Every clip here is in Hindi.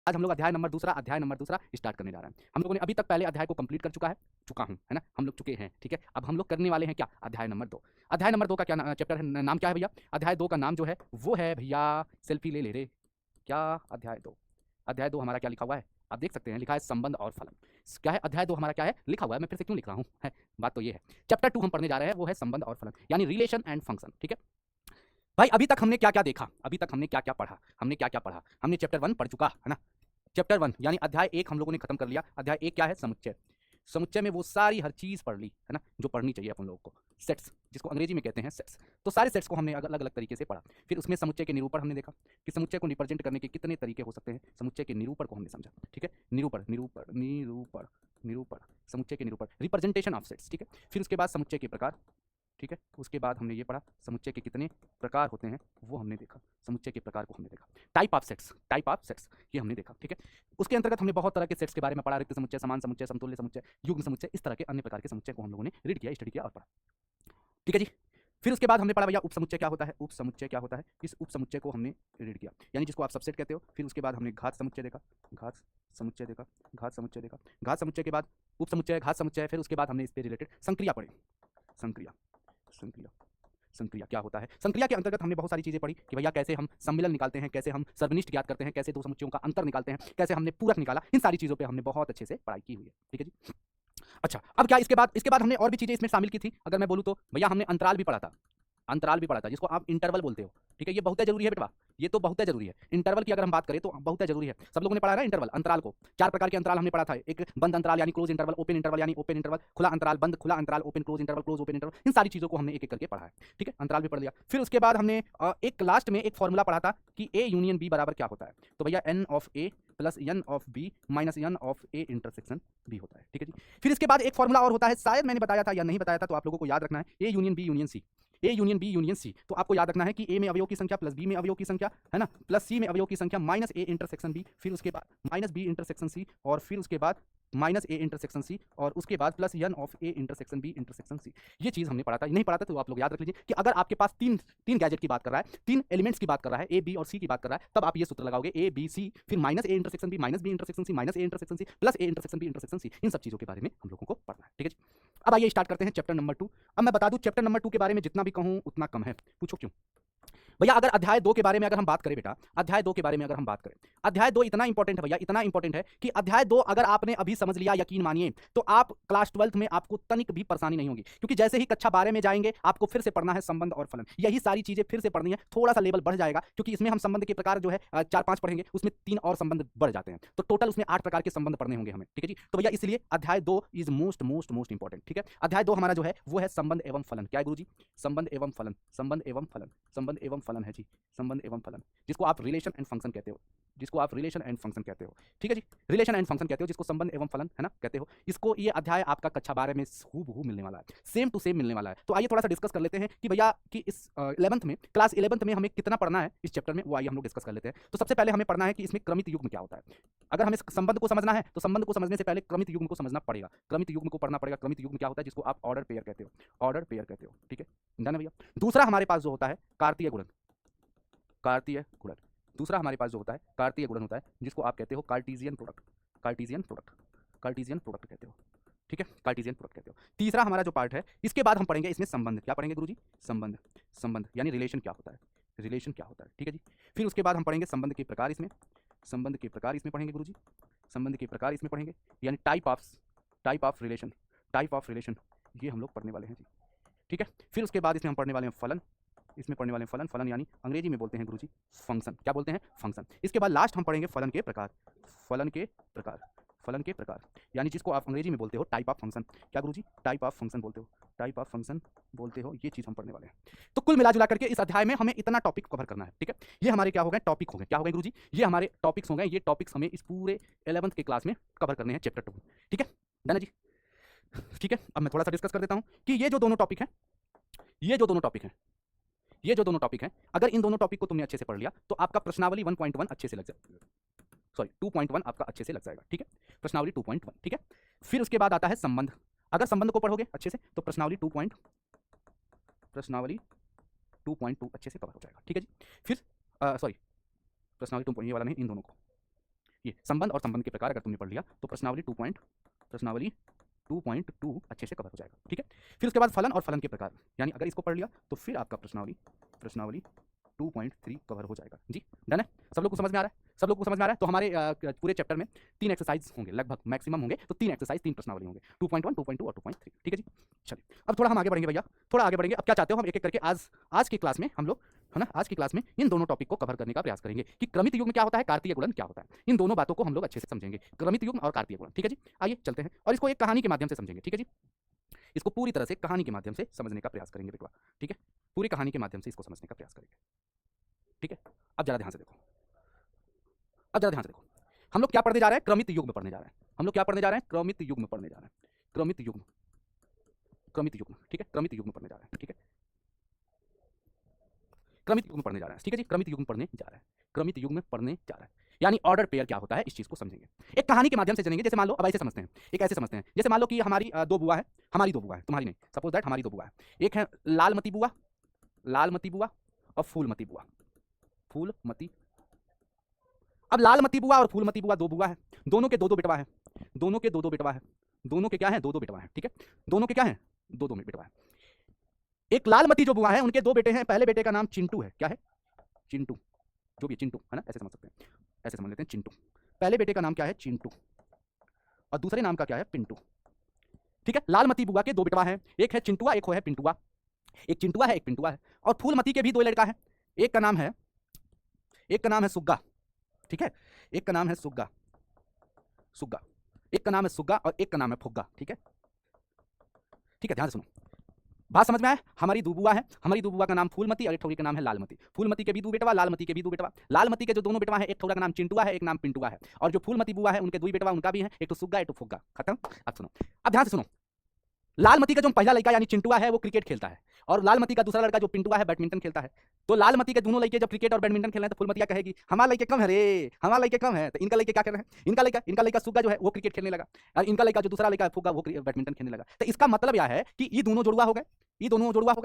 आज हम लोग अध्याय नंबर दूसरा स्टार्ट करने जा रहे हैं। हम लोगों ने अभी तक पहले अध्याय को कंप्लीट कर चुका हूँ, है ना? हम लोग चुके हैं, ठीक है? अब हम लोग करने वाले हैं क्या? अध्याय नंबर 2। अध्याय नंबर 2 का क्या चैप्टर है, नाम क्या है भैया? अध्याय 2 का नाम जो है वो है भैया, सेल्फी ले रे। क्या अध्याय 2? अध्याय 2 हमारा क्या लिखा हुआ है? आप देख सकते हैं, लिखा है संबंध और फलन। क्या है अध्याय 2 हमारा, क्या है लिखा हुआ है? मैं फिर से क्यों लिख रहा हूँ, है? बात तो ये है। चैप्टर 2 हम पढ़ने जा रहे हैं, वो है संबंध और फलन, यानी रिलेशन एंड फंक्शन, ठीक है? भाई अभी तक हमने क्या-क्या देखा? अभी तक हमने क्या-क्या पढ़ा? हमने क्या-क्या पढ़ा? हमने चैप्टर 1 पढ़ चुका, है ना? चैप्टर 1 यानी अध्याय 1 हम लोगों ने खत्म कर लिया। अध्याय 1 क्या है? समुच्चय। समुच्चय में वो सारी हर चीज़ पढ़ ली, है ना? जो पढ़नी चाहिए अपन लोगों को। सेट्स, जिसको अंग्रेजी में कहते हैं सेट्स। तो सारे सेट्स को हमने अलग-अलग तरीके से पढ़ा। फिर उसमें समुच्चय के निरूपण हमने देखा कि समुच्चय को रिप्रेजेंट करने के कितने तरीके हो सकते हैं। समुच्चय के निरूपण को हमने समझा, ठीक है? निरूपण निरूपण निरूपण निरूपण समुच्चय के निरूपण, रिप्रेजेंटेशन ऑफ सेट्स, ठीक है? फिर उसके बाद समुच्चय के प्रकार, ठीक है? उसके बाद हमने ये पढ़ा समुच्चय के कितने प्रकार होते हैं, वो हमने देखा। समुच्चय के प्रकार को हमने देखा। टाइप ऑफ सेट्स ये हमने देखा, ठीक है? उसके अंतर्गत हमने बहुत तरह के सेट्स के बारे में पढ़ा, रिक्त समुच्चय, समान समुच्चय, समतुल्य समुच्चय, युग्म समुच्चय, इस तरह के अन्य प्रकार के समुच्चय को हम लोगों ने रीड किया, स्टडी किया और पढ़ा, ठीक है जी? फिर उसके बाद हमने पढ़ा भैया उप समुच्चय क्या होता है, उप समुच्चय क्या होता है? इस उप समुच्चय को हमने रीड किया, यानी जिसको आप सबसेट कहते हो। फिर उसके बाद हमने घात समुच्चय देखा, घात समुच्चय देखा, घात समुच्चय देखा। घात समुच्चय के बाद उप समुच्चय, घात समुच्चय, फिर उसके बाद हमने इस पे रिलेटेड संक्रिया पढ़ी। संक्रिया संक्रिया संक्रिया क्या होता है? संक्रिया के अंतर्गत हमने बहुत सारी चीजें पढ़ी कि भैया कैसे हम सम्मिलन निकालते हैं, कैसे हम सर्वनिष्ठ ज्ञात करते हैं, कैसे दो समुच्चयों का अंतर निकालते हैं, कैसे हमने पूरक निकाला। इन सारी चीजों पे हमने बहुत अच्छे से पढ़ाई की हुई है, ठीक है जी? अच्छा, अब क्या इसके बाद हमने और भी चीजें इसमें शामिल की थी। अगर मैं बोलूँ तो भैया हमने अंतराल भी पढ़ा था। अंतराल भी पढ़ा था, जिसको आप इंटरवल बोलते हो, ठीक है? ये बहुत जरूरी है बेटा, ये तो बहुत जरूरी है। इंटरवल की अगर हम बात करें तो बहुत जरूरी है। सब लोगों ने पढ़ा है ना इंटरवल, अंतराल को। 4 प्रकार के अंतराल हमने पढ़ा था। एक बंद अंतराल यानी क्लोज इंटरवल, ओपन इंटरवल यानी ओपन इंटरवल, खुला अंतराल, बंद खुला अंतराल, open close interval, close open interval. इन सारी चीजों को हमने एक एक करके पढ़ा है, ठीक है? अंतराल भी पढ़ लिया। फिर उसके बाद हमने एक लास्ट में एक फॉर्मूला पढ़ा था कि ए यूनियन बी बराबर क्या होता है। तो भैया N of A plus N of B minus N of A intersection B होता है, ठीक है जी? फिर इसके बाद एक फॉर्मूला और होता है, शायद मैंने बताया था या नहीं बताया था, तो आप लोगों को याद रखना है, A union B union C. A union B union C, तो आपको याद रखना है कि ए में अवयव की संख्या प्लस बी में अवयव की संख्या, है ना, प्लस सी में अवयव की संख्या माइनस ए इंटरसेक्शन बी, फिर उसके बाद माइनस बी इंटरसेक्शन सी, और फिर उसके बाद माइनस ए इंटरसेक्शन सी, और उसके बाद plus N of A intersection B intersection C. ये चीज हमने पढ़ा था, नहीं पढ़ा था तो आप लोग याद रख लीजिए कि अगर आपके पास तीन तीन गैजेट की बात कर रहा है, तीन एलिमेंट्स की बात कर रहा है, ए बी और सी की बात कर रहा है, तब आप ये सूत्र लगाओगे ए बी सी, फिर minus A intersection B, minus B intersection C, minus A intersection C, plus A intersection B intersection C. इन सब चीजों के बारे में हम लोगों को पढ़ना है, ठीक है जी? अब आइए स्टार्ट करते हैं चैप्टर नंबर 2। अब मैं बता दूं चैप्टर नंबर 2 के बारे में जितना भी कहूं उतना कम है। पूछो क्यों? भैया अगर अध्याय 2 के बारे में अगर हम बात करें बेटा, अध्याय 2 के बारे में अगर हम बात करें, अध्याय 2 इतना इंपॉर्टेंट है भैया, इतना इंपॉर्टेंट है कि अध्याय 2 अगर आपने अभी समझ लिया, यकीन मानिए, तो आप क्लास 12th में आपको तनिक भी परेशानी नहीं होगी, क्योंकि जैसे ही कक्षा 12 में जाएंगे आपको फिर से पढ़ना है संबंध और फलन। यही सारी चीजें फिर से पढ़नी है, थोड़ा सा लेवल बढ़ जाएगा, क्योंकि इसमें हम संबंध के प्रकार जो है 4-5 पढ़ेंगे, उसमें 3 और संबंध बढ़ जाते हैं, तो टोटल उसमें 8 प्रकार के संबंध पढ़ने होंगे हमें, ठीक है जी? तो भैया इसलिए अध्याय 2 is most most most important, ठीक है? अध्याय 2 हमारा जो है वो है संबंध एवं फलन। क्या है गुरुजी? संबंध एवं फलन, संबंध एवं फलन, संबंध एवं फलन है जी, संबंध एवं फलन, जिसको आप रिलेशन एंड फंक्शन कहते हो, जिसको आप रिलेशन एंड फंक्शन कहते हो, ठीक है जी? रिलेशन एंड फंक्शन कहते हो, जिसको संबंध एवं फलन, है ना, कहते हो। इसको ये अध्याय आपका कक्षा 12 में हूबहू मिलने वाला है, सेम टू सेम मिलने वाला है। तो आइए थोड़ा सा डिस्कस कर लेते हैं कि भैया कि इस 11th में, क्लास 11th में हमें कितना पढ़ना है इस चैप्टर में, वो आइए हम लोग डिस्कस कर लेते हैं। तो सबसे पहले हमें पढ़ना है कि इसमें क्रमित युग्म क्या होता है। अगर हमें संबंध को समझना है तो संबंध को समझने से पहले क्रमित युग्म को समझना पड़ेगा, क्रमित युग्म को पढ़ना पड़ेगा। क्रमित युग्म क्या होता है? जिसको आप ऑर्डर पेयर कहते हो, ऑर्डर पेयर कहते हो, ठीक है? डन है भैया? दूसरा हमारे पास जो होता है कार्तीय गुणन, कार्तीय गुणन। दूसरा हमारे पास जो होता है कार्तीय गुणन होता है, जिसको आप कहते हो Cartesian product, Cartesian product, Cartesian product कहते हो, ठीक है? कार्टीजियन प्रोडक्ट कहते हो। तीसरा हमारा जो पार्ट है, इसके बाद हम पढ़ेंगे इसमें संबंध। क्या पढ़ेंगे गुरुजी? संबंध, संबंध यानी रिलेशन क्या होता है, रिलेशन क्या होता है, ठीक है जी? फिर उसके बाद हम पढ़ेंगे संबंध के प्रकार, इसमें संबंध के प्रकार इसमें पढ़ेंगे गुरुजी, संबंध के प्रकार इसमें पढ़ेंगे, यानी type of relation, type of relation, ये हम लोग पढ़ने वाले हैं जी, ठीक है? फिर उसके बाद इसमें हम पढ़ने वाले हैं फलन, इसमें पढ़ने वाले हैं फलन, फलन यानी अंग्रेजी में बोलते हैं गुरुजी फंक्शन। क्या बोलते हैं? फंक्शन। इसके बाद लास्ट हम पढ़ेंगे फलन के प्रकार, फलन के प्रकार, फलन के प्रकार, यानी जिसको आप अंग्रेजी में बोलते हो टाइप ऑफ फंक्शन। क्या गुरुजी? टाइप ऑफ फंक्शन बोलते हो, टाइप ऑफ फंक्शन बोलते हो, ये चीज हम पढ़ने वाले हैं। तो कुल मिला जुला करके इस अध्याय में हमें इतना टॉपिक कवर करना है, ठीक है? ये हमारे क्या हो गए? टॉपिक हो गए। क्या हो गए गुरुजी? ये हमारे टॉपिक्स हो गए। ये टॉपिक्स हमें इस पूरे 11th के क्लास में कवर करने हैं, चैप्टर 2, ठीक है? डन है जी? ठीक है, अब मैं थोड़ा सा डिस्कस कर देता हूं कि ये जो दोनों टॉपिक हैं, ये जो दोनों टॉपिक हैं, ये जो दोनों टॉपिक हैं, अगर इन दोनों टॉपिक को तुमने अच्छे से पढ़ लिया तो आपका प्रश्नावली 1.1 अच्छे से लग जाएगा, सॉरी 2.1 आपका अच्छे से लग जाएगा, ठीक है? प्रश्नावली 2.1, ठीक है? फिर उसके बाद आता है संबंध। अगर संबंध को पढ़ोगे अच्छे से तो प्रश्नावली 2.2 अच्छे से कवर हो जाएगा, ठीक है जी? फिर सॉरी प्रश्नावली 2 ये वाला नहीं, इन दोनों को, ये संबंध और संबंध के प्रकार अगर तुमने पढ़ लिया तो प्रश्नावली 2.2 अच्छे से कवर हो जाएगा, ठीक है। फिर उसके बाद फलन और फलन के प्रकार, यानी अगर इसको पढ़ लिया तो फिर आपका प्रश्नावली 2.3 कवर हो जाएगा जी। डन है, सब लोग को समझ में आ रहा है? सब लोग को समझ में आ रहा है? तो हमारे पूरे चैप्टर में 3 एक्सरसाइज होंगे, लगभग मैक्सिमम होंगे, तो 3 एक्सरसाइज 3 प्रश्नावली होंगे, 2.1, 2.2 और 2.3, ठीक है जी। चलिए अब थोड़ा हम आगे बढ़ेंगे भैया, थोड़ा आगे बढ़ेंगे। अब क्या चाहते हो हम एक एक करके आज की क्लास में हम लोग, है ना, आज की क्लास में इन दोनों टॉपिक को कवर करने का प्रयास करेंगे कि क्रमित युग्म क्या होता है, कार्तीय गुणन क्या होता है। इन दोनों बातों को हम लोग अच्छे से समझेंगे, क्रमित युग्म और कार्तीय गुणन, ठीक है जी। आइए चलते हैं और इसको एक कहानी के माध्यम से समझेंगे, ठीक है जी। इसको पूरी तरह से कहानी के माध्यम से समझने का प्रयास करेंगे बेटवा, ठीक है। पूरी कहानी के माध्यम से इसको समझने का प्रयास करेंगे, ठीक है। अब जरा ध्यान से देखो, हम लोग क्या पढ़ने जा रहे हैं? क्रमित युग्म पढ़ने जा रहे हैं। हम लोग क्या पढ़ने जा रहे हैं? क्रमित युग्म पढ़ने जा रहे हैं। क्रमित युग्म, ठीक है। क्रमित युग्म पढ़ने जा रहे हैं, ठीक है। क्रमित युग्म पढ़ने जा रहे हैं, ठीक है जी। क्रमित युग्म पढ़ने जा रहे हैं, क्रमित युग्म पढ़ने जा रहे हैं, यानी ऑर्डर पेयर क्या होता है, इस चीज को समझेंगे एक कहानी के माध्यम से जानेंगे। जैसे मान लो, अब ऐसे समझते हैं, एक ऐसे समझते हैं, जैसे मान लो कि हमारी 2 बुआ है, हमारी 2 बुआ है, तुम्हारी नहीं, सपोज दैट हमारी 2 बुआ है। एक है लालमती बुआ और फूलमती बुआ। अब लालमती बुआ और फूलमती बुआ 2 बुआ है, दोनों के 2-2 बेटवा है, दोनों के क्या है? 2-2 बेटवा है, ठीक है। दोनों के क्या है? 2-2 बेटवा है। एक लालमती जो बुआ है उनके 2 बेटे हैं, पहले बेटे का नाम चिंटू है, क्या है? चिंटू, जो भी चिंटू है ना, ऐसे समझ सकते हैं, ऐसे समझ लेते हैं, चिंटू। पहले बेटे का नाम क्या है? चिंटू, और दूसरे नाम का क्या है? पिंटू, ठीक है। लालमती बुआ के 2 बेटवा हैं, एक है चिंटुआ, एक है पिंटुआ, एक चिंटुआ है, एक पिंटुआ है। और फूलमती के भी 2 लड़का है, एक का नाम है सुग्गा, ठीक है। एक का नाम है सुग्गा, एक का नाम है सुग्गा और एक का नाम है फुग्गा, ठीक है। ध्यान से सुनो, बात समझ में आया? हमारी 2 बुआ है, हमारी 2 बुआ का नाम फूलमती और एक ठौरी का नाम है लालमती। फूलमती के भी 2 बेटवा, लालमती के भी 2 बेटवा। लालमती के जो दोनों बेटवा है, एक ठौरा का नाम चिंटुआ है, एक नाम पिंटुआ है। और जो फूलमती बुआ है उनके 2 बेटवा, उनका भी है, एक तो सुग्गा, एक तो फुग्गा। खत्म। अब सुनो, अब ध्यान से सुनो, लालमती का जो पहला लड़का यानी चिंटुआ है वो क्रिकेट खेलता है, और लालमती का दूसरा लड़का जो पिंटुआ है बैडमिंटन खेलता है। तो लालमती के दोनों लड़के जब क्रिकेट और बैडमिंटन खेल रहे हैं तो फूलमती क्या कहेगी? हमारा लड़के कम है रे, हमारा लड़के कम है। तो इनका लड़के क्या कर रहे हैं? इनका लड़का सुग्गा जो है वो क्रिकेट खेलने लगा, और इनका लड़का जो दूसरा लड़का है फुग्गा वो बैडमिंटन खेलने लगा। तो इसका मतलब यह है कि ये दोनों जुड़वा हो गए, ये दोनों जुड़वा हो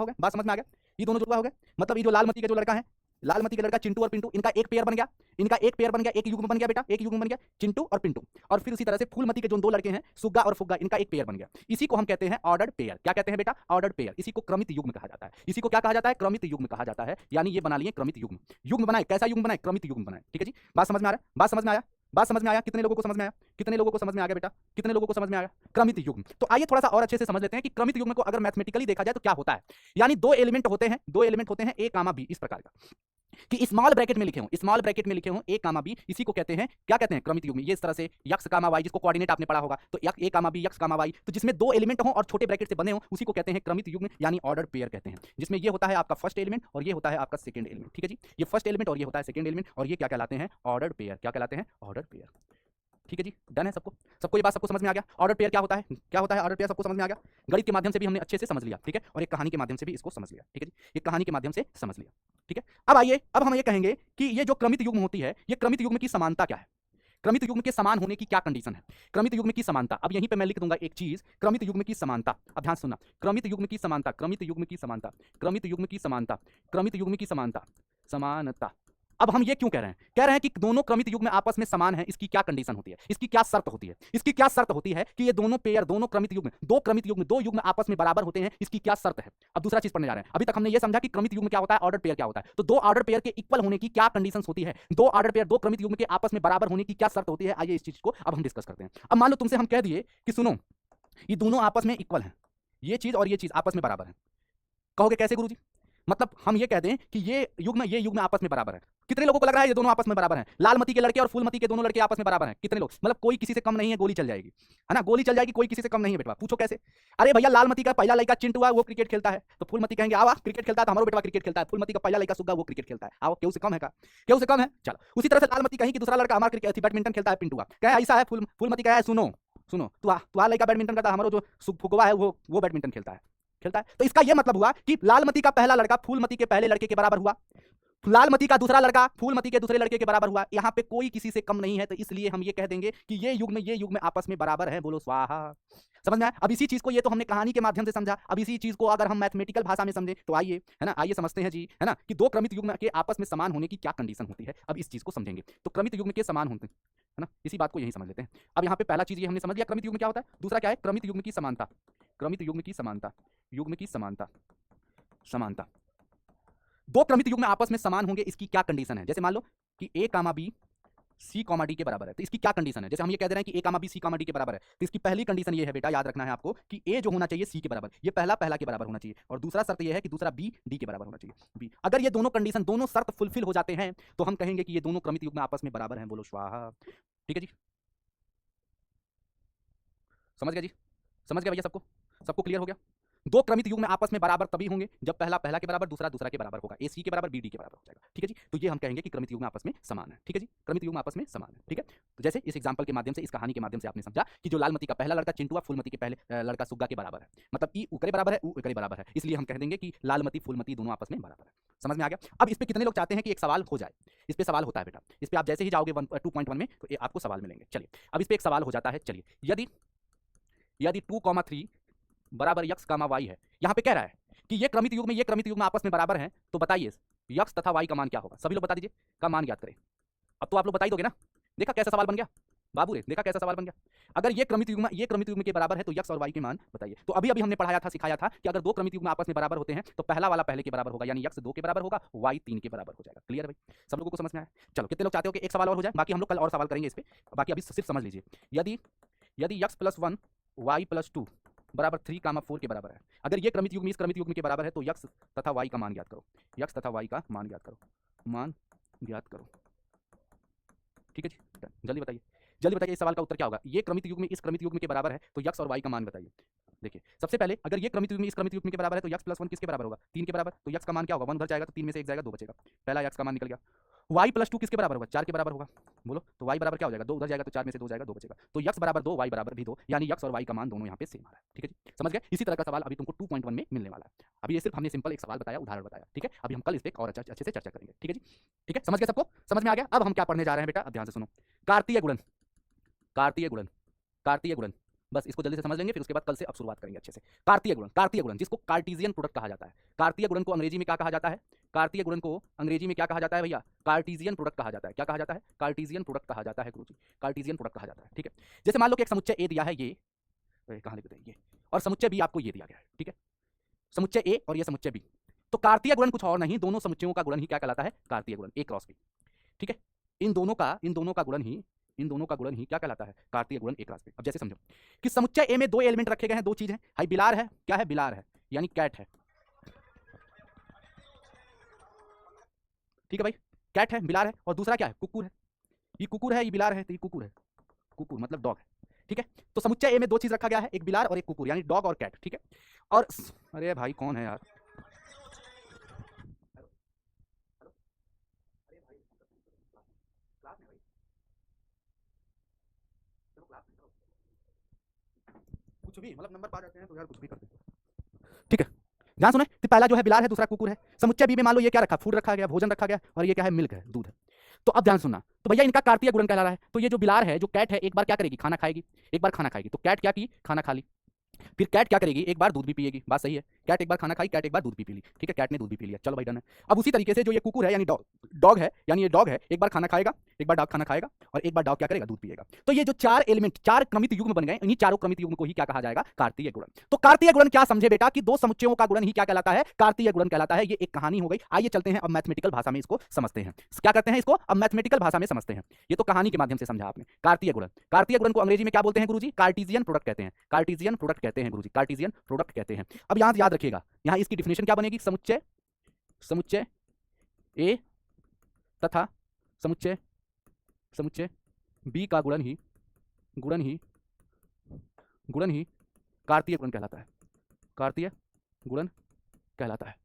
गए। बात समझ में आ गया? ये दोनों जुड़वा हो गए, मतलब ये जो लालमती का जो लड़का है, लालमती का लड़का चिंटू और पिंटू, इनका एक पेयर बन गया, एक युग्म बन गया बेटा, एक युग्म बन गया चिंटू और पिंटू। और फिर उसी तरह से फूलमती के जो 2 लड़के हैं सुग्गा और फुग्गा, इनका एक पेयर बन गया। इसी को हम कहते हैं ऑर्डर्ड पेयर। क्या कहते हैं बेटा? Ordered pair. इसी को क्रमित युग्म कहा जाता है। इसी को क्या कहा जाता है? क्रमित युग्म कहा जाता है। यानी ये बना लिए क्रमित युग्म बनाए। कैसा युग्म बनाए? क्रमित युग्म बनाए, ठीक है जी। बात समझ में आ रहा है? बात समझ में आया? कितने लोगों को समझ में आया? कितने लोगों को समझ में आ गया बेटा? कितने लोगों को समझ में आया? क्रमित युग्म। तो आइए थोड़ा सा और अच्छे से समझ लेते हैं कि क्रमित युग्म को अगर मैथमेटिकली देखा जाए तो क्या होता है। यानी 2 एलिमेंट होते हैं, ए कामा बी, इस प्रकार का, कि स्मॉल ब्रैकेट में लिखे हों ए कामा बी, इसी को कहते हैं, क्या कहते हैं? क्रमित युग्म। ये इस तरह से यक्स कामा वाई, जिसको कोऑर्डिनेट आपने पढ़ा होगा, तो ए कामा बी, यक्स कामा वाई, तो जिसमें 2 एलिमेंट हो और छोटे ब्रैकेट से बने हो, उसी को कहते हैं क्रमित युग्म, यानी ऑर्डर्ड पेयर कहते हैं। जिसमें ये होता है आपका फर्स्ट एलिमेंट और ये होता है आपका सेकंड एलिमेंट, ठीक है जी। ये फर्स्ट एलिमेंट और ये होता है सेकंड एलिमेंट, और ये क्या कहलाते हैं? Ordered pair. क्या कहलाते हैं? ऑर्डर्ड पेयर, ठीक है जी। डन है सबको ये बात सबको समझ में आ गया? ऑर्डर पेयर क्या होता है? ऑर्डर पेयर सबको समझ में आ गया? गणित के माध्यम से भी हमने अच्छे से समझ लिया, ठीक है, और एक कहानी के माध्यम से भी इसको समझ लिया, ठीक है जी। एक कहानी के माध्यम से समझ लिया, ठीक है। अब आइए, अब हम ये कहेंगे कि ये जो क्रमित युग्म होती है, ये क्रमित युग्म की समानता क्या है? क्रमित युग्म के समान होने की क्या कंडीशन है? क्रमित युग्म की समानता, अब यहीं पे मैं लिख दूंगा एक चीज, क्रमित युग्म की समानता। अब ध्यान सुनना, क्रमित युग्म की समानता, समानता। अब हम ये क्यों कह रहे हैं? कह रहे हैं कि दोनों क्रमित युग्म आपस में समान है, इसकी क्या कंडीशन होती है? इसकी क्या शर्त होती है? इसकी क्या शर्त होती है कि ये दोनों पेयर, दोनों क्रमित युग्म, दो युग्म आपस में बराबर होते हैं, इसकी क्या शर्त है? अब दूसरा चीज पढ़ने जा रहे हैं। अभी तक हमने ये समझा कि क्रमित युग्म क्या होता है, ऑर्डर पेयर क्या होता है। तो 2 ऑर्डर पेयर के इक्वल होने की क्या कंडीशंस होती है? 2 ऑर्डर पेयर, 2 क्रमित युग्म के आपस में बराबर होने की क्या शर्त होती है? आइए इस चीज को अब हम डिस्कस करते हैं। अब मान लो तुमसे हम कह दिए कि सुनो, ये दोनों आपस में इक्वल हैं, ये चीज और ये चीज आपस में बराबर है। कहोगे कैसे गुरुजी? मतलब हम ये कह दें कि ये युग्म आपस में बराबर है। कितने लोगों को लग रहा है ये दोनों आपस में बराबर हैं? लालमती के लड़के और फूलमती के दोनों लड़के आपस में बराबर हैं। कितने लोग? मतलब कोई किसी से कम नहीं है, गोली चल जाएगी, है ना, गोली चल जाएगी, कोई किसी से कम नहीं है बेटा। पूछो कैसे? अरे भैया लालमती का पहला लड़का चिंटू है, वो क्रिकेट खेलता है, तो फूलमती कहेंगे आवा क्रिकेट खेलता है तो हमारा बेटा क्रिकेट खेलता है। फूलमती का पहला लड़का सुग्गा, वो क्रिकेट खेलता है, आओ केहू से कम है का? केहू से कम है? चलो उसी तरह से लालमती कहीं कि दूसरा लड़का हमारा क्रिकेट बैडमिंटन खेलता है, पिंटुआ कहे ऐसा है। फूलमती कहे सुनो तू लड़का बैडमिंटन करता है, हमारा जो फुगवा है वो बैडमिंटन खेलता है। तो इसका यह मतलब हुआ कि लालमती का पहला लड़का फूलमती के पहले लड़के के बराबर हुआ, लालमती का दूसरा लड़का फूलमती के दूसरे लड़के के बराबर हुआ, यहां पे कोई किसी से कम नहीं है, तो इसलिए हम ये कह देंगे कि ये युग्म आपस में बराबर है। बोलो स्वाहा। समझ में आया? अब इसी चीज को, ये तो हमने कहानी के माध्यम से समझा, अब इसी चीज को अगर हम मैथमेटिकल भाषा में समझें तो आइए, है ना, आइए समझते हैं जी, है ना, कि दो क्रमित युग्म के आपस में समान होने की क्या कंडीशन होती है। अब इस चीज को समझेंगे। तो क्रमित युग्म के समान होते हैं, है ना, इसी बात को यही समझ लेते हैं। अब यहाँ पे पहला चीज ये हमने समझ लिया क्रमित युग्म क्या होता है। दूसरा क्या है? क्रमित युग्म की समानता। क्रमित युग्म की समानता, युग्म की समानता, समानता। दो क्रमित युग्म आपस में समान होंगे, इसकी क्या कंडीशन है? जैसे मान लो कि a comma b C comma D के बराबर है, तो इसकी क्या कंडीशन है? जैसे हम ये कह दे रहे हैं कि a comma b C comma D के बराबर है, तो इसकी पहली कंडीशन ये है बेटा, याद रखना है आपको, कि a जो होना चाहिए c के बराबर, ये पहला के बराबर होना चाहिए, और दूसरा शर्त ये है कि दूसरा b d के बराबर होना चाहिए। b अगर ये दोनों कंडीशन, दोनों शर्त फुलफिल हो जाते हैं तो हम कहेंगे कि ये दोनों क्रमित युग्म आपस में बराबर हैं। बोलो स्वाहा। ठीक है जी, समझ गया जी? समझ गया भैया? सबको सबको क्लियर हो गया? दो क्रमित युग्म आपस में बराबर तभी होंगे जब पहला के बराबर, दूसरा के बराबर होगा, ए सी के बराबर बी डी के बराबर हो जाएगा। ठीक है जी, तो ये हम कहेंगे कि क्रमित युग्म आपस में समान है। ठीक है जी, क्रमित युग्म आपस में समान है। ठीक है, तो जैसे इस एग्जांपल के माध्यम से, इस कहानी के माध्यम से आपने समझा कि जो लालमती का पहला लड़का चिंटुआ फूलमती के पहले लड़का सुग्गा के बराबर है, मतलब ई ऊ के बराबर है, ऊ के बराबर है, इसलिए हम कह देंगे कि लालमती फूलमती दोनों आपस में बराबर है। समझ में आ गया? अब इस पे कितने लोग चाहते हैं कि एक सवाल हो जाए? इस पे सवाल होता है बेटा, इस पे आप जैसे ही जाओगे 2.1 में तो आपको सवाल मिलेंगे। चलिए, अब इस पे एक सवाल हो जाता है। चलिए, यदि 2,3 बराबर यक्स कामा वाई है, यहाँ पे कह रहा है कि ये क्रमित युग्म आपस में बराबर हैं, तो बताइए यक्स तथा वाई का मान क्या होगा? सभी लोग बता दीजिए, का मान ज्ञात करें। अब तो आप लोग बता ही दोगे ना। देखा कैसा सवाल बन गया बाबू रे, देखा कैसा सवाल बन गया। अगर ये क्रमित युग्म के बराबर है तो यक्स और वाई के मान बताइए। तो अभी हमने पढ़ाया था, सिखाया था कि अगर दो क्रमित युग्म आपस में बराबर होते हैं तो पहला वाला पहले के बराबर होगा, यानी यक्स 2 के बराबर होगा, वाई 3 के बराबर हो जाएगा। क्लियर है भाई? सब लोगों को समझ में आया? चलो, कितने लोग चाहते हो कि एक सवाल और हो जाए? बाकी हम लोग कल और सवाल करेंगे इस पे, बाकी अभी सिर्फ समझ लीजिए। यदि यक्स प्लस 1 वाई प्लस 2 बराबर 3 कामा 4 के बराबर है, अगर ये क्रमित युग्म इस क्रमित युग्म के बराबर है तो यक्स तथा वाई का मान ज्ञात करो। यक्स तथा वाई का मान ज्ञात करो, मान ज्ञात करो। ठीक है जी, जल्दी बताइए, जल्दी बताइए, इस सवाल का उत्तर क्या होगा? ये क्रमित युग्म इस क्रमित युग्म के बराबर है तो यक्स और वाई का मान बताइए। देखिए, सबसे पहले अगर ये क्रमित युग्म इस क्रमित युग्म के बराबर है तो यक्स प्लस 1 किसके बराबर होगा? 3 के बराबर, तो यक्स का मान क्या होगा? 1 उधर जाएगा तो 3 में से 1 जाएगा, 2 बचेगा। पहला यक्स का मान निकल गया। वाई प्लस 2 किसके बराबर होगा? 4 के बराबर होगा। बोलो, तो वाई बराबर क्या हो जाएगा? 2 उधर जाएगा तो 4 में से 2 जाएगा, 2 बचेगा। तो यक्स बराबर 2, वाई बराबर भी 2, यानी यक्स और वाई का मान दोनों यहाँ पे सेम आ रहा है। ठीक है जी, समझ गए? इसी तरह का सवाल अभी तुमको 2.1 में मिलने वाला है। अभी ये सिर्फ हमने सिंपल एक सवाल बताया, उदाहरण बताया। ठीक है, अभी हम कल इस पे और अच्छे से चर्चा करेंगे। ठीक है जी, ठीक है, समझ गए? सबको समझ में आ गया? अब हम क्या पढ़ने जा रहे हैं बेटा, ध्यान से सुनो। कार्तीय गुणन, कार्तीय गुणन, कार्तीय गुणन, बस इसको जल्दी से समझ लेंगे, फिर उसके बाद कल से अब शुरुआत करेंगे अच्छे से। कार्तीय गुणन, कार्तीय गुणन जिसको कार्टेशियन प्रोडक्ट कहा जाता है। कार्तीय गुणन को अंग्रेजी में क्या कहा जाता है? कार्तीय गुणन को अंग्रेजी में क्या कहा जाता है भैया? कार्टेशियन प्रोडक्ट कहा जाता है। क्या कहा जाता है? कार्टेशियन प्रोडक्ट कहा जाता है गुरुजी, कार्टेशियन प्रोडक्ट कहा जाता है। ठीक है, जैसे मान लो कि एक समुच्चय ए दिया है, ये कहाँ लिखते हैं ये, और समुच्चय बी आपको ये दिया गया है। ठीक है, समुच्चय ए और ये समुच्चय बी, तो कार्तीय गुणन कुछ और नहीं, दोनों समुच्चयों का गुणन ही क्या कहलाता है? कार्तीय गुणन, ए क्रॉस बी। ठीक है, इन दोनों का गुणन ही क्या कहलाता है? कार्तीय गुणन, ए क्रॉस बी। अब जैसे समझो कि समुच्चय ए में दो एलिमेंट रखे गए हैं, दो चीज है, हाई बिलार है, क्या है? बिलार है, यानी कैट है। ठीक है भाई, कैट है, बिलार है, और दूसरा क्या है? कुकुर है। ये कुकुर है, ये बिलार है, तो ये कुकुर है, कुकुर मतलब डॉग है। ठीक है, तो समुच्चय ए में दो चीज रखा गया है, एक बिलार और एक कुकुर, यानी डॉग और कैट। ठीक है, और अरे भाई कौन है यार? कुछ भी मतलब नंबर पा जाते हैं तो यार कुछ भी करते हैं। ठीक है, ध्यान सुने, तो पहला जो है बिलार है, दूसरा कुकुर है। समुच्चय बी में मान लो ये क्या रखा? फूड रखा गया, भोजन रखा गया, और ये क्या है? मिल्क है, दूध है। तो अब ध्यान सुनना, तो भैया इनका कार्तीय गुणन कहला रहा है। तो ये जो बिलार है, जो कैट है, एक बार क्या करेगी? खाना खाएगी, एक बार खाना खाएगी। तो कैट क्या की? खाना खा ली। फिर कैट क्या करेगी? एक बार दूध भी पिएगी। बात सही है, कैट एक बार खाना खाई, कैट एक बार दूध भी पी ली। ठीक है, कैट ने दूध भी पी लिया, चलो भाई डन है। अब उसी तरीके से जो ये कुकुर है, यानी डॉग है, यानी ये डॉग है, एक बार खाना खाएगा, एक बार डॉग खाना खाएगा, और एक बार डॉग क्या करेगा? दूध पिएगा। तो ये जो चार एलिमेंट, चार क्रमित युग्म बन गए, इन्हीं चारों क्रमित युग्म को ही क्या कहा जाएगा? कार्तीय गुणन। तो कार्तीय गुणन क्या समझे बेटा कि दो समुच्चयों का गुणन ही क्या कहलाता है? कार्तीय गुणन कहलाता है। ये एक कहानी हो गई। आइए चलते हैं अब मैथमेटिकल भाषा में इसको समझते हैं। क्या करते हैं? इसको अब मैथमेटिकल भाषा में समझते हैं। ये तो कहानी के माध्यम से समझा आपने। कार्तीय गुणन, कार्तीय गुणन को अंग्रेजी में क्या बोलते हैं गुरुजी? कार्टेशियन प्रोडक्ट कहते हैं, कार्टेशियन प्रोडक्ट कहते हैं गुरुजी, कार्टेशियन प्रोडक्ट कहते हैं। अब यहां याद रखिएगा, यहां इसकी डिफिनेशन क्या बनेगी? समुच्चय ए तथा समुच्चय बी का गुणन ही कार्तीय गुणन कहलाता है। कार्तीय गुणन कहलाता है,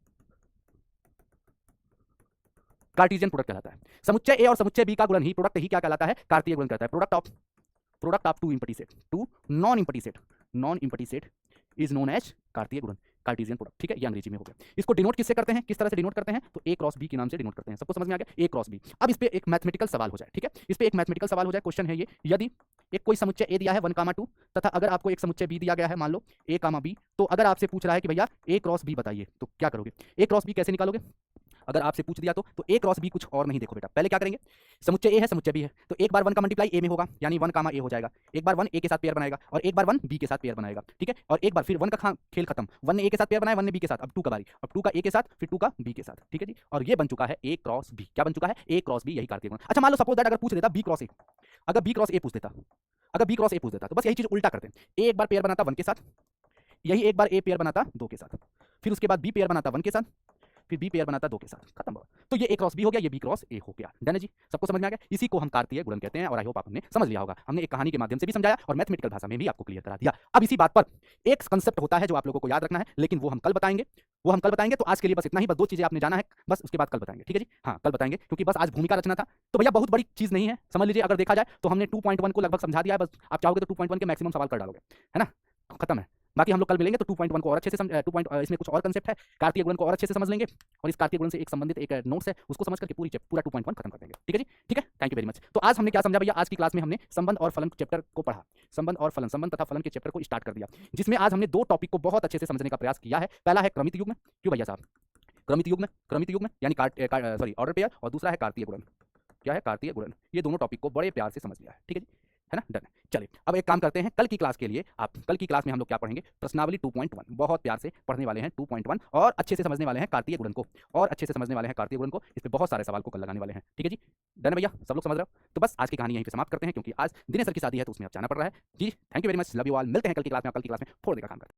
कार्टेशियन प्रोडक्ट कहलाता है। समुच्चय ए और समुच्चय बी का गुणन ही, प्रोडक्ट ही क्या कहलाता है? कार्तीय गुणन कहलाता है। Product of two non empty set is known as कार्तीय गुणन। कार्टेशियन प्रोडक्ट, ठीक है, ये अंग्रेजी में हो गया। इसको डिनोट किससे करते हैं, किस तरह से डिनोट करते हैं, तो ए क्रॉस बी के नाम से डिनोट करते हैं। सबको समझ में आ गया, ए क्रॉस बी। अब इस पे एक मैथमेटिकल सवाल हो जाए, ठीक है, इस पे एक मैथमेटिकल सवाल हो जाए। क्वेश्चन है ये, यदि एक कोई समुच्चय ए दिया है 1, 2 तथा अगर आपको एक समुच्चय बी दिया गया है, मान लो ए, बी, तो अगर आपसे पूछ रहा है कि भैया ए क्रॉस बी बताइए, तो क्या करोगे? ए क्रॉस बी कैसे निकालोगे? अगर आपसे पूछ दिया तो ए क्रॉस बी कुछ और नहीं, देखो बेटा, पहले क्या करेंगे, समुच्चय ए है, समुच्चय बी है, तो एक बार 1 का मल्टीप्लाई ए में होगा, यानी 1, ए हो जाएगा। एक बार 1 ए के साथ पेयर बनाएगा और एक बार 1 बी के साथ पेयर बनाएगा, ठीक है, और एक बार फिर 1 का खेल खत्म, 1 ने ए के साथ पेयर बनाया, 1 ने बी के साथ, अब 2 का बारी, अब 2 का ए के साथ, फिर 2 का बी के साथ, ठीक है जी, और ये बन चुका है ए क्रॉस बी। क्या बन चुका है? ए क्रॉस बी, यही कार्तीय गुणन। अच्छा मान लो सपोज दैट अगर पूछ देता बी क्रॉस ए, अगर बी क्रॉस ए पूछ देता, अगर बी क्रॉस ए पूछ देता, तो बस यही चीज उल्टा करते हैं, ए एक बार पेयर बनाता 1 के साथ, यही एक बार ए पेयर बनाता 2 के साथ, फिर उसके बाद बी पेयर बनाता 1 के साथ, फिर बी पेयर बनाता 2 के साथ, खत्म हो। तो ये ए क्रॉस बी हो गया, ये बी क्रॉस ए हो गया। डन है जी, सबको समझ में आ गया? इसी को हम कार्तीय गुणन कहते हैं और आई होप आपने समझ लिया होगा। हमने एक कहानी के माध्यम से भी समझाया और मैथमेटिकल भाषा में भी आपको क्लियर करा दिया। अब इसी बात पर एक कांसेप्ट होता है जो आप लोगों को याद रखना है, लेकिन वो हम कल बताएंगे, वो हम कल बताएंगे। तो आज के लिए बस इतना ही, बस 2 चीजें आपने जाना है, बस उसके बाद कल बताएंगे, ठीक है जी। हाँ कल बताएंगे, क्योंकि बस आज भूमिका रचना था, तो भैया बहुत बड़ी चीज नहीं है, समझ लीजिए। अगर देखा जाए तो हमने 2.1 को लगभग समझा दिया है, बस आप चाहोगे तो 2.1 के मैक्सिमम सवाल कर डालोगे, है ना, खत्म है। बाकी हम लोग कल मिलेंगे तो 2.1 को और अच्छे से समझ, इसमें कुछ और कंसेप्ट है, कार्तीय गुणन को और अच्छे से समझ लेंगे और इस कार्तीय गुणन से एक संबंधित एक नोट्स है, उसको समझ करके पूरा 2.1 खत्म कर देंगे, ठीक है जी, ठीक है। Thank you very much. तो आज हमने क्या समझा भैया? आज की क्लास में हमने संबंध और फलन चैप्टर को पढ़ा, संबंध और फलन, संबंध तथा फलन के चैप्टर को स्टार्ट कर दिया, जिसमें आज हमने 2 टॉपिक को बहुत अच्छे से समझने का प्रयास किया है। पहला है क्रमित युग्म, क्यों भैया साहब? क्रमित युग्म यानी ऑर्डर पेयर, और दूसरा है कार्तीय गुणन। क्या है? कार्तीय गुणन। ये दोनों टॉपिक को बड़े प्यार से समझ लिया है, ठीक है जी, है ना, डन। चलिए अब एक काम करते हैं, कल की क्लास के लिए कल की क्लास में हम लोग क्या पढ़ेंगे? प्रश्नावली 2.1 बहुत प्यार से पढ़ने वाले हैं 2.1, और अच्छे से समझने वाले हैं कार्तीय गुणन को, और अच्छे से समझने वाले हैं कार्तीय गुणन को। इस पे बहुत सारे सवाल को कल लगाने वाले हैं, ठीक है जी, डन भैया, सब लोग समझ रहे हो? तो बस आज की कहानी यहीं पे समाप्त करते हैं, क्योंकि आज दिनेश सर की शादी है तो उसमें अब जाना पड़ रहा है जी। Thank you very much, love you all, मिलते हैं कल की क्लास में। कल की क्लास में फोड़ देगा काम करते हैं।